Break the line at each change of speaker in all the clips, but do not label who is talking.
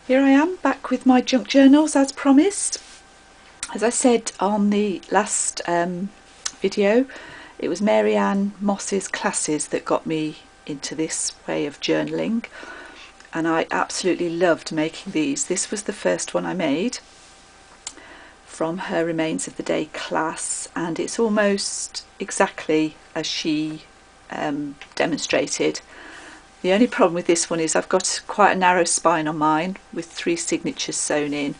Here I am back with my junk journals as promised. As I said on the last video, it was Mary-Anne Moss's classes that got me into this way of journaling, and I absolutely loved making these. This was the first one I made from her Remains of the Day class, and it's almost exactly as she demonstrated. The only problem with this one is I've got quite a narrow spine on mine with 3 signatures sewn in,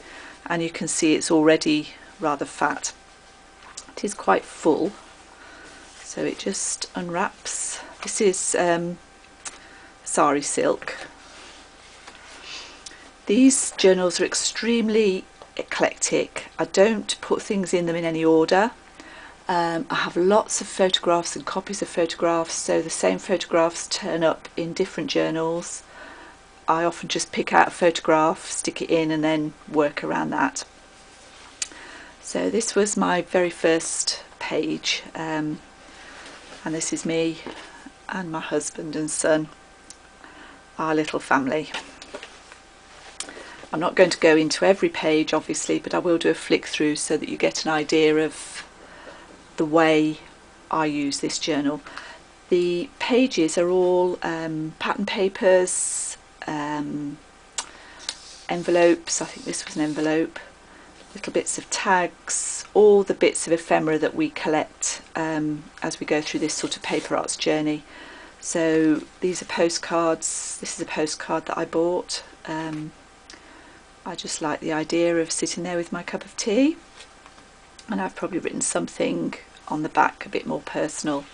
and you can see it's already rather fat. It is quite full, so it just unwraps. This is sari silk. These journals are extremely eclectic. I don't put things in them in any order. I have lots of photographs and copies of photographs, so the same photographs turn up in different journals. I often just pick out a photograph, stick it in, and then work around that. So this was my very first page, and this is me and my husband and son, our little family. I'm not going to go into every page obviously, but I will do a flick through so that you get an idea of the way I use this journal. The pages are all pattern papers, envelopes. I think this was an envelope, little bits of tags, all the bits of ephemera that we collect as we go through this sort of paper arts journey. So these are postcards. This is a postcard that I bought. I just like the idea of sitting there with my cup of tea, and I've probably written something on the back a bit more personal.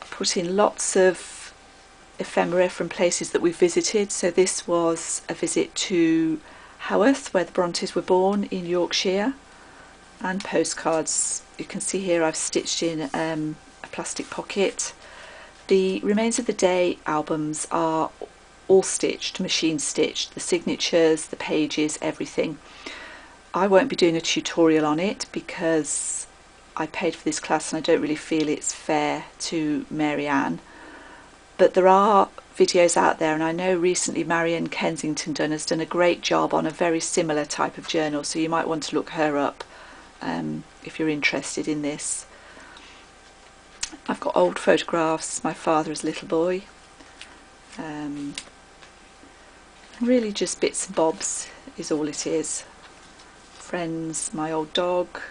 Put in lots of ephemera from places that we visited. So this was a visit to Haworth, where the Brontes were born, in Yorkshire, and postcards. You can see here I've stitched in a plastic pocket. The Remains of the Day albums are all stitched, machine stitched, the signatures, the pages, everything. I won't be doing a tutorial on it because I paid for this class and I don't really feel it's fair to Mary-Anne. But there are videos out there, and I know recently Marion Kensington Dunn has done a great job on a very similar type of journal, so you might want to look her up if you're interested in this. I've got old photographs, my father as a little boy, really just bits and bobs is all it is. Friends, my old dog,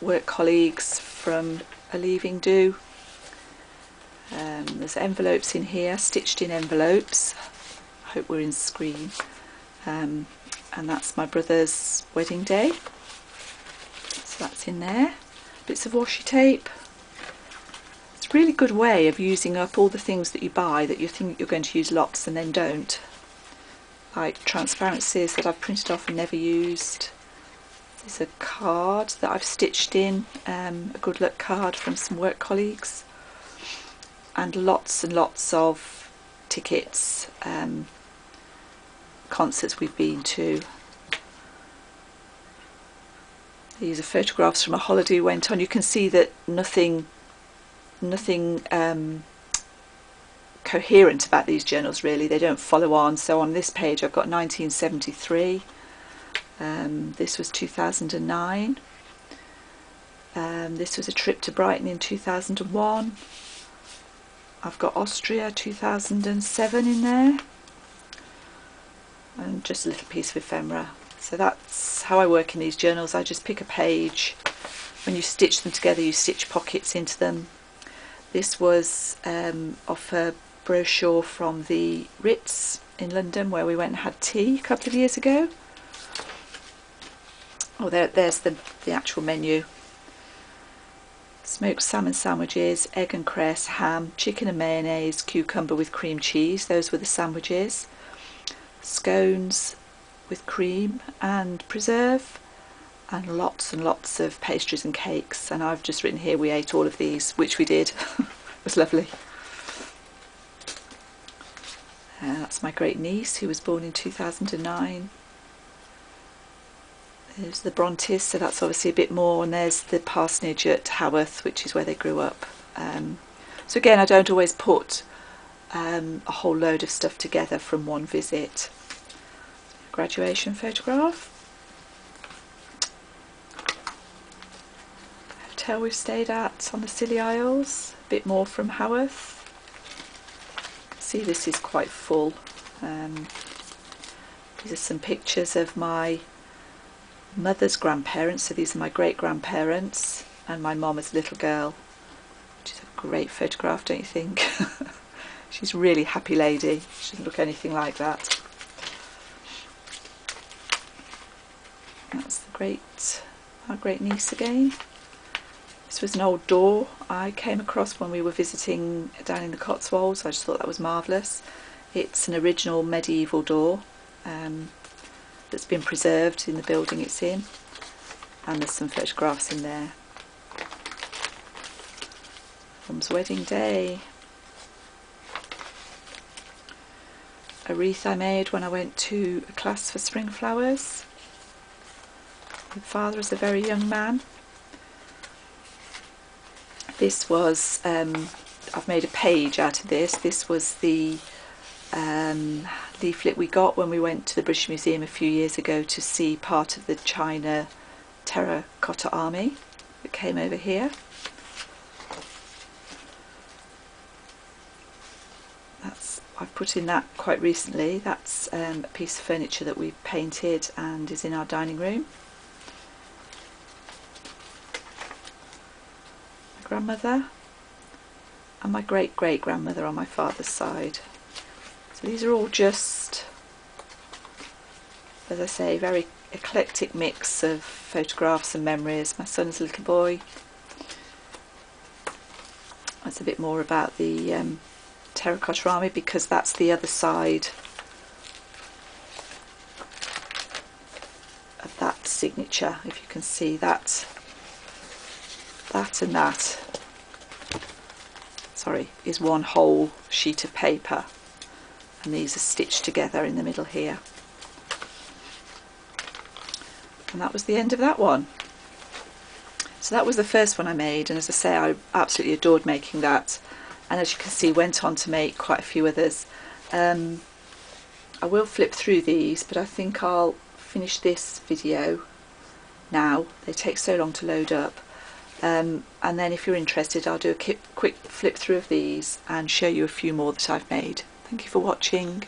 work colleagues from a leaving do. There's envelopes in here, stitched in envelopes. I hope we're in screen. And that's my brother's wedding day, so that's in there. Bits of washi tape. It's a really good way of using up all the things that you buy that you think you're going to use lots and then don't. Like transparencies that I've printed off and never used. There's a card that I've stitched in, a good luck card from some work colleagues. And lots of tickets, concerts we've been to. These are photographs from a holiday we went on. You can see that nothing coherent about these journals really. They don't follow on. So on this page I've got 1973. This was 2009. This was a trip to Brighton in 2001. I've got Austria 2007 in there, and just a little piece of ephemera. So that's how I work in these journals. I just pick a page. When you stitch them together, you stitch pockets into them. This was off a brochure from the Ritz in London, where we went and had tea a couple of years ago. Oh, there's the actual menu. Smoked salmon sandwiches, egg and cress, ham, chicken and mayonnaise, cucumber with cream cheese. Those were the sandwiches. Scones with cream and preserve, and lots of pastries and cakes. And I've just written here we ate all of these, which we did. It was lovely. That's my great niece who was born in 2009. There's the Brontes, so that's obviously a bit more, and there's the parsonage at Haworth, which is where they grew up. So again, I don't always put a whole load of stuff together from one visit. Graduation photograph. Hotel we've stayed at on the Scilly Isles. A bit more from Haworth. See, this is quite full. These are some pictures of my mother's grandparents. So these are my great-grandparents and my mum as a little girl, which is a great photograph, don't you think? She's a really happy lady. She doesn't look anything like that. That's our great niece again. This was an old door I came across when we were visiting down in the Cotswolds. I just thought that was marvellous. It's an original medieval door that's been preserved in the building it's in, and there's some photographs in there. Mum's wedding day. A wreath I made when I went to a class for spring flowers. My father is a very young man. This was, I've made a page out of this. This was the leaflet we got when we went to the British Museum a few years ago to see part of the China Terracotta Army that came over here. I've put in that quite recently. That's a piece of furniture that we've painted and is in our dining room. My grandmother and my great-great-grandmother on my father's side. So these are all just, as I say, very eclectic mix of photographs and memories. My son's little boy. That's a bit more about the Terracotta Army, because that's the other side of that signature. If you can see that and that, sorry, is one whole sheet of paper, and these are stitched together in the middle here. And that was the end of that one. So that was the first one I made, and as I say, I absolutely adored making that. And as you can see, went on to make quite a few others. I will flip through these, but I think I'll finish this video now. They take so long to load up. And then if you're interested, I'll do a quick flip through of these and show you a few more that I've made. Thank you for watching.